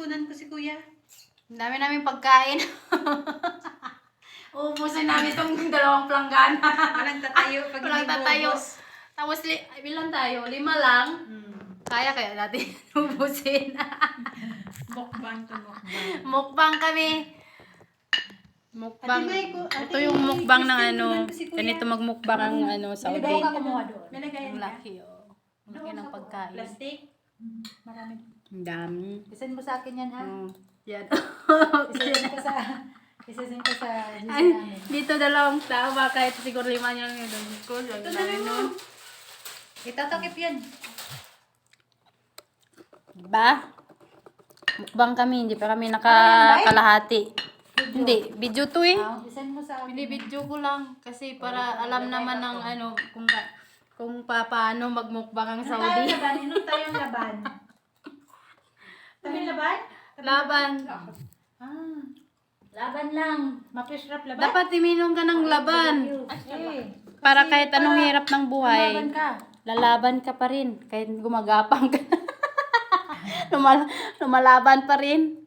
sikunan ko si kuya. Ang dami namin pagkain. Uubusin namin itong 2 planggana. Walang tatayo pag Walang hindi tatayo. bubos. Tapos, bilang tayo? 5 lang. Kaya natin ubusin. Mukbang to mukbang. Mukbang kami. Mukbang. Ate May, Ito yung mukbang ng Christine, ano. tunan ko si Kuya. Ganito magmukbang ang Saudi. May lagayan ka doon. May Ang lagayan ka. laki, oh. Ang laki ng pagkain. Plastic. Marami. Ang dami. Isend mo sa akin yan, ha? Oh, yan. Isend ko sa GC Ay, namin. dito 2 tao ba? Kahit siguro 5 nyo lang yun. Ko, ang dami nun. Itatakip yan. Diba? Mukbang kami, hindi pa kami nakakalahati. Hindi, video to eh. Isend mo sa akin. Binibidyo ko lang kasi para alam naman ng ano kung paano magmukbang ang Saudi. Inom tayong laban. Tabi laban? Laban. Ah. Laban lang. Mapisrap laban? Dapat iminom ka ng laban. Eh. Para kahit anong hirap ng buhay, Laban ka. lalaban ka pa rin. Kahit gumagapang ka. Lumalaban pa rin.